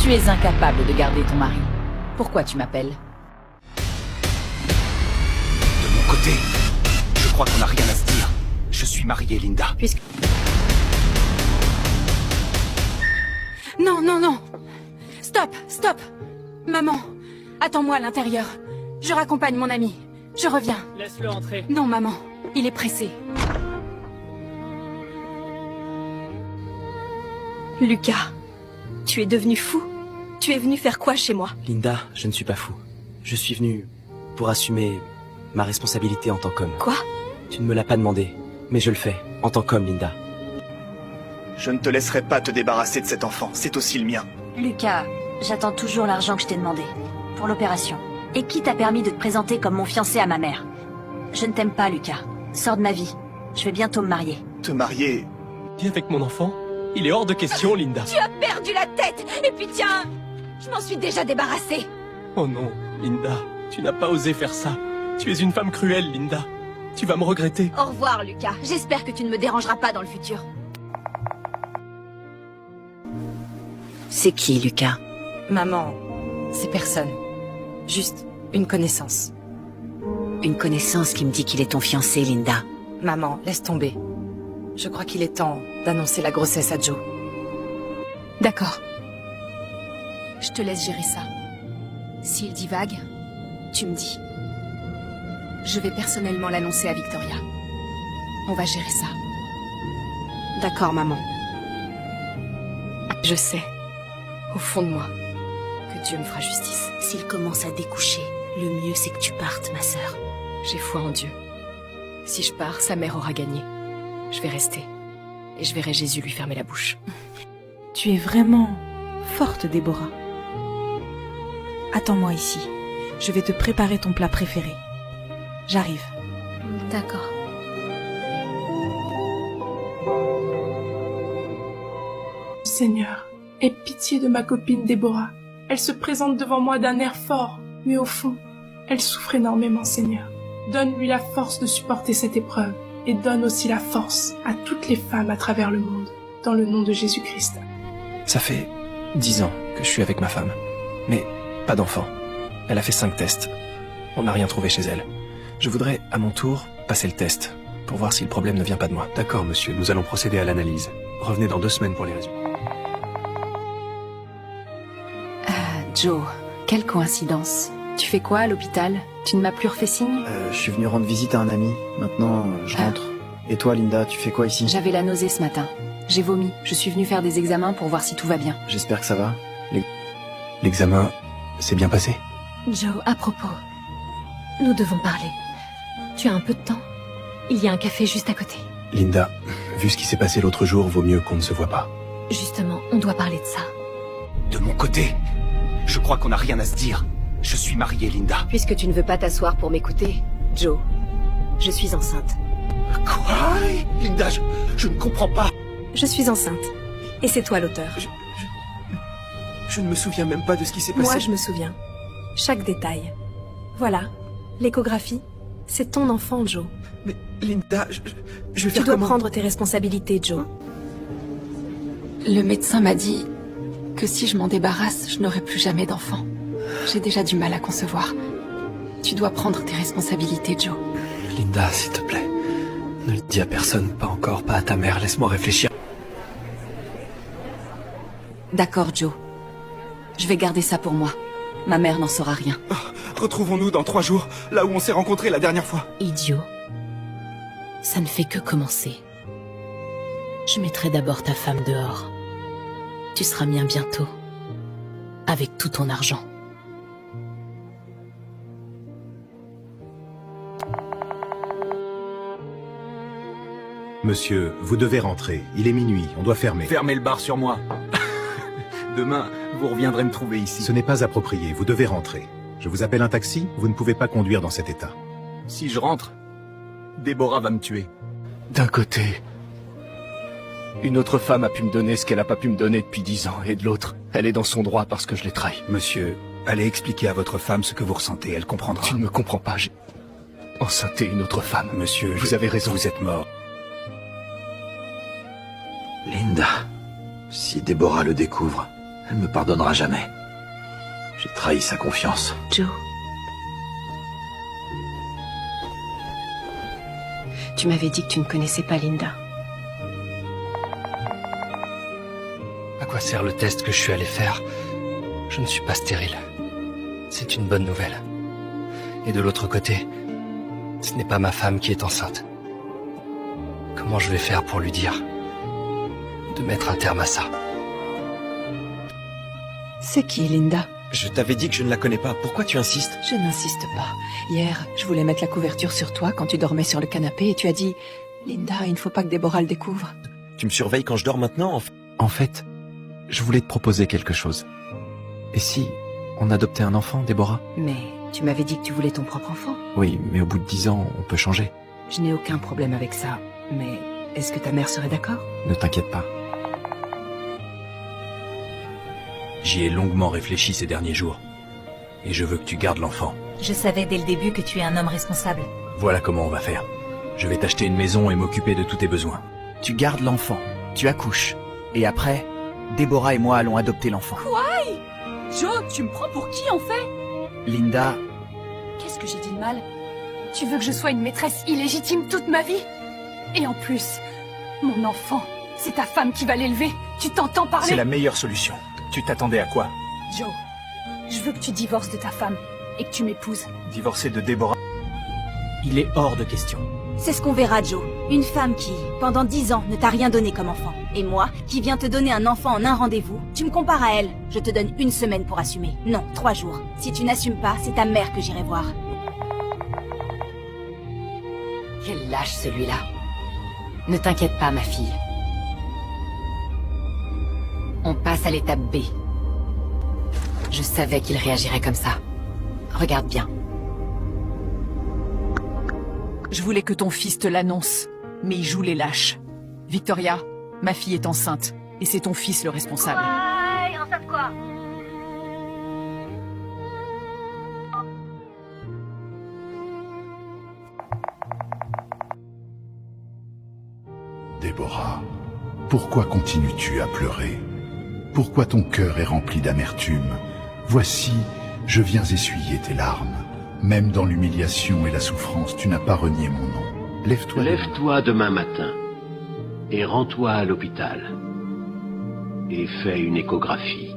Tu es incapable de garder ton mari. Pourquoi tu m'appelles? De mon côté, je crois qu'on n'a rien à se dire. Je suis marié, Linda. Puisque... Non, non, non. Stop, stop. Maman, attends-moi à l'intérieur. Je raccompagne mon ami. Je reviens. Laisse-le entrer. Non, maman. Il est pressé. Lucas, tu es devenu fou? Tu es venu faire quoi chez moi? Linda, je ne suis pas fou. Je suis venu pour assumer ma responsabilité en tant qu'homme. Quoi? Tu ne me l'as pas demandé, mais je le fais, en tant qu'homme, Linda. Je ne te laisserai pas te débarrasser de cet enfant, c'est aussi le mien. Lucas, j'attends toujours l'argent que je t'ai demandé. Pour l'opération. Et qui t'a permis de te présenter comme mon fiancé à ma mère? Je ne t'aime pas, Lucas. Sors de ma vie. Je vais bientôt me marier. Te marier... Viens avec mon enfant. Il est hors de question, Linda. Tu as perdu la tête. Et puis tiens, je m'en suis déjà débarrassée. Oh non, Linda. Tu n'as pas osé faire ça. Tu es une femme cruelle, Linda. Tu vas me regretter. Au revoir, Lucas. J'espère que tu ne me dérangeras pas dans le futur. C'est qui, Lucas? Maman, c'est personne. Juste une connaissance. Une connaissance qui me dit qu'il est ton fiancé, Linda. Maman, laisse tomber. Je crois qu'il est temps d'annoncer la grossesse à Joe. D'accord. Je te laisse gérer ça. S'il divague, tu me dis. Je vais personnellement l'annoncer à Victoria. On va gérer ça. D'accord, maman. Je sais, au fond de moi, que Dieu me fera justice. S'il commence à découcher, le mieux c'est que tu partes, ma sœur. J'ai foi en Dieu. Si je pars, sa mère aura gagné. Je vais rester. Et je verrai Jésus lui fermer la bouche. Tu es vraiment forte, Déborah. Attends-moi ici. Je vais te préparer ton plat préféré. J'arrive. D'accord. Seigneur, aie pitié de ma copine Déborah. Elle se présente devant moi d'un air fort, mais au fond, elle souffre énormément, Seigneur. Donne-lui la force de supporter cette épreuve et donne aussi la force à toutes les femmes à travers le monde, dans le nom de Jésus-Christ. Ça fait 10 ans que je suis avec ma femme. Mais pas d'enfant. Elle a fait 5 tests. On n'a rien trouvé chez elle. Je voudrais, à mon tour, passer le test, pour voir si le problème ne vient pas de moi. D'accord, monsieur, nous allons procéder à l'analyse. Revenez dans 2 semaines pour les résultats. Joe, quelle coïncidence. Tu fais quoi à l'hôpital? Tu ne m'as plus refait signe? Je suis venu rendre visite à un ami. Maintenant, je rentre. Et toi, Linda, tu fais quoi ici? J'avais la nausée ce matin. J'ai vomi. Je suis venue faire des examens pour voir si tout va bien. J'espère que ça va. L'examen s'est bien passé? Joe, à propos, nous devons parler. Tu as un peu de temps? Il y a un café juste à côté. Linda, vu ce qui s'est passé l'autre jour, vaut mieux qu'on ne se voit pas. Justement, on doit parler de ça. De mon côté, je crois qu'on n'a rien à se dire. Je suis marié, Linda. Puisque tu ne veux pas t'asseoir pour m'écouter, Joe, je suis enceinte. Quoi? Linda, je ne comprends pas. Je suis enceinte. Et c'est toi l'auteur. Je ne me souviens même pas de ce qui s'est passé. Moi, je me souviens. Chaque détail. Voilà, l'échographie, c'est ton enfant, Joe. Mais Linda, je vais Tu faire dois comment? prendre tes responsabilités, Joe. Le médecin m'a dit que si je m'en débarrasse, je n'aurai plus jamais d'enfant. J'ai déjà du mal à concevoir. Tu dois prendre tes responsabilités, Joe. Linda, s'il te plaît. Ne le dis à personne, pas encore, pas à ta mère, laisse-moi réfléchir. D'accord, Joe. Je vais garder ça pour moi. Ma mère n'en saura rien. Retrouvons-nous dans 3 jours, là où on s'est rencontrés la dernière fois. Idiot. Ça ne fait que commencer. Je mettrai d'abord ta femme dehors. Tu seras mien bientôt. Avec tout ton argent. Monsieur, vous devez rentrer. Il est minuit, on doit fermer. Fermez le bar sur moi. Demain, vous reviendrez me trouver ici. Ce n'est pas approprié, vous devez rentrer. Je vous appelle un taxi, vous ne pouvez pas conduire dans cet état. Si je rentre, Déborah va me tuer. D'un côté, une autre femme a pu me donner ce qu'elle n'a pas pu me donner depuis 10 ans, et de l'autre, elle est dans son droit parce que je l'ai trahi. Monsieur, allez expliquer à votre femme ce que vous ressentez, elle comprendra. Tu ne me comprends pas, j'ai enceinté une autre femme. Monsieur, vous avez raison. Vous êtes mort. Linda, si Déborah le découvre, Elle me pardonnera jamais. J'ai trahi sa confiance. Joe. Tu m'avais dit que tu ne connaissais pas Linda. À quoi sert le test que je suis allé faire? Je ne suis pas stérile. C'est une bonne nouvelle. Et de l'autre côté, ce n'est pas ma femme qui est enceinte. Comment je vais faire pour lui dire de mettre un terme à ça? C'est qui, Linda? Je t'avais dit que je ne la connais pas. Pourquoi tu insistes? Je n'insiste pas. Hier, je voulais mettre la couverture sur toi quand tu dormais sur le canapé et tu as dit « Linda, il ne faut pas que Déborah le découvre. » Tu me surveilles quand je dors maintenant? En fait, je voulais te proposer quelque chose. Et si on adoptait un enfant, Déborah? Mais tu m'avais dit que tu voulais ton propre enfant. Oui, mais au bout de 10 ans, on peut changer. Je n'ai aucun problème avec ça. Mais est-ce que ta mère serait d'accord? Ne t'inquiète pas. J'y ai longuement réfléchi ces derniers jours. Et je veux que tu gardes l'enfant. Je savais dès le début que tu es un homme responsable. Voilà comment on va faire. Je vais t'acheter une maison et m'occuper de tous tes besoins. Tu gardes l'enfant, tu accouches. Et après, Déborah et moi allons adopter l'enfant. Quoi? Joe, tu me prends pour qui en fait? Linda... Qu'est-ce que j'ai dit de mal? Tu veux que je sois une maîtresse illégitime toute ma vie? Et en plus, mon enfant, c'est ta femme qui va l'élever. Tu t'entends parler? C'est la meilleure solution. Tu t'attendais à quoi? Joe, je veux que tu divorces de ta femme et que tu m'épouses. Divorcer de Déborah? Il est hors de question. C'est ce qu'on verra, Joe. Une femme qui, pendant 10 ans, ne t'a rien donné comme enfant. Et moi, qui viens te donner un enfant en un rendez-vous, tu me compares à elle. Je te donne 1 semaine pour assumer. Non, 3 jours. Si tu n'assumes pas, c'est ta mère que j'irai voir. Quel lâche celui-là. Ne t'inquiète pas, ma fille. On passe à l'étape B. Je savais qu'il réagirait comme ça. Regarde bien. Je voulais que ton fils te l'annonce, mais il joue les lâches. Victoria, ma fille est enceinte, et c'est ton fils le responsable. Ouais, enceinte quoi? Déborah, pourquoi continues-tu à pleurer? Pourquoi ton cœur est rempli d'amertume? Voici, je viens essuyer tes larmes. Même dans l'humiliation et la souffrance, tu n'as pas renié mon nom. Lève-toi demain matin et rends-toi à l'hôpital. Et fais une échographie.